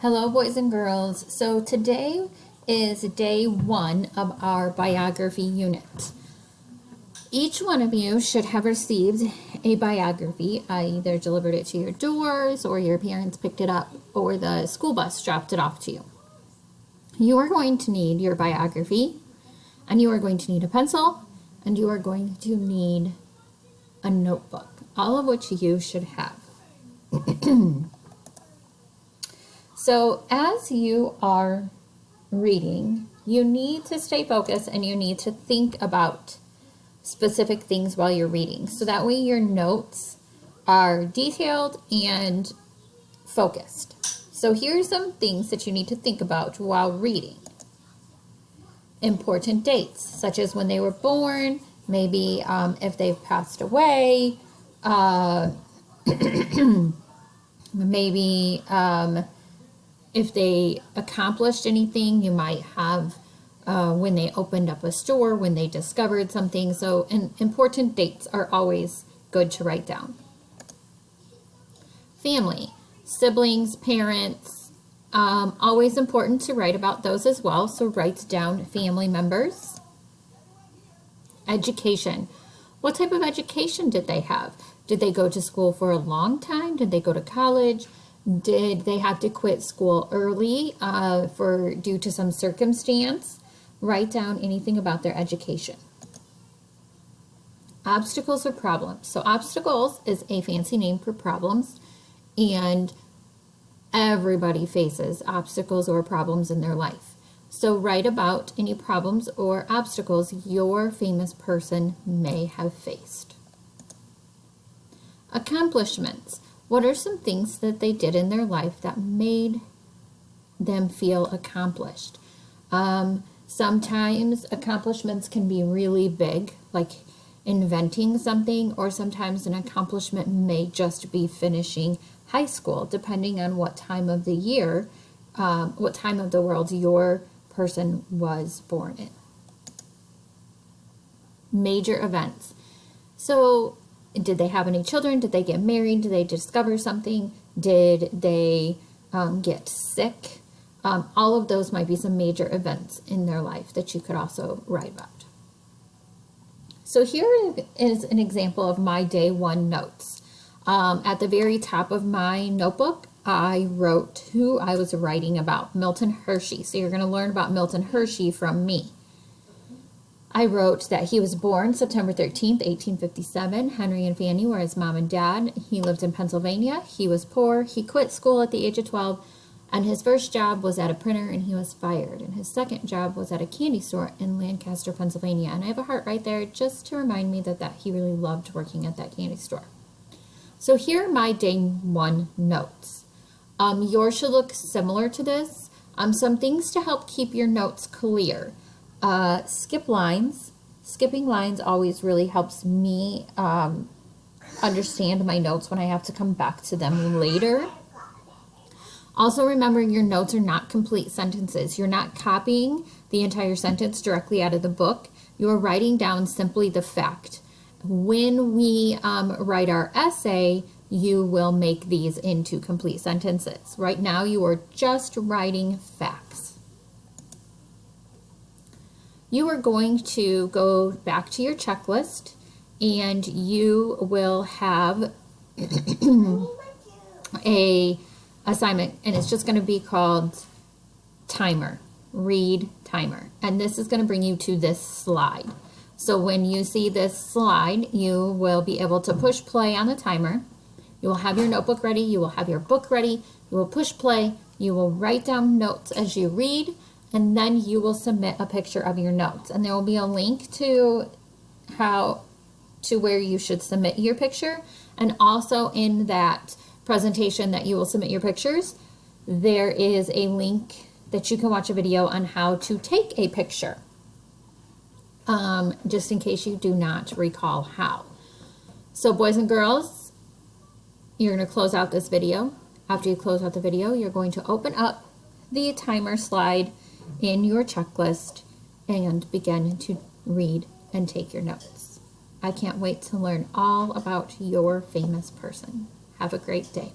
Hello, boys and girls. So today is day 1 of our biography unit. Each one of you should have received a biography. I either delivered it to your doors, or your parents picked it up, or the school bus dropped it off to you. You are going to need your biography, and you are going to need a pencil, and you are going to need a notebook, all of which you should have. So as you are reading, you need to stay focused and you need to think about specific things while you're reading. So that way your notes are detailed and focused. So here's some things that you need to think about while reading. Important dates, such as when they were born, maybe if they've passed away, maybe if they accomplished anything. You might have when they opened up a store, when they discovered something. So important dates are always good to write down. Family, siblings, parents, always important to write about those as well. So write down family members. Education. What type of education did they have? Did they go to school for a long time? Did they go to college? Did they have to quit school early due to some circumstance? Write down anything about their education. Obstacles or problems. So obstacles is a fancy name for problems, and everybody faces obstacles or problems in their life. So write about any problems or obstacles your famous person may have faced. Accomplishments. What are some things that they did in their life that made them feel accomplished? Sometimes accomplishments can be really big, like inventing something, or sometimes an accomplishment may just be finishing high school, depending on what time of the year, what time of the world your person was born in. Major events. So, did they have any children? Did they get married? Did they discover something? Did they get sick? All of those might be some major events in their life that you could also write about. So here is an example of my day 1 notes. At the very top of my notebook, I wrote who I was writing about, Milton Hershey. So you're going to learn about Milton Hershey from me. I wrote that he was born September 13th, 1857. Henry and Fanny were his mom and dad. He lived in Pennsylvania. He was poor. He quit school at the age of 12, and his first job was at a printer, and he was fired. And his second job was at a candy store in Lancaster, Pennsylvania. And I have a heart right there just to remind me that he really loved working at that candy store. So here are my day 1 notes. Yours should look similar to this. Some things to help keep your notes clear. Skip lines. Skipping lines always really helps me understand my notes when I have to come back to them later. Also remember, your notes are not complete sentences. You're not copying the entire sentence directly out of the book. You're writing down simply the fact. When we write our essay, you will make these into complete sentences. Right now, you are just writing facts. You are going to go back to your checklist, and you will have a assignment, and it's just going to be called timer, read timer. And this is going to bring you to this slide. So when you see this slide, you will be able to push play on the timer. You will have your notebook ready. You will have your book ready. You will push play. You will write down notes as you read, and then you will submit a picture of your notes. And there will be a link to where you should submit your picture. And also in that presentation that you will submit your pictures, there is a link that you can watch a video on how to take a picture, just in case you do not recall how. So boys and girls, you're going to close out this video. After you close out the video, you're going to open up the timer slide in your checklist and begin to read and take your notes. I can't wait to learn all about your famous person. Have a great day.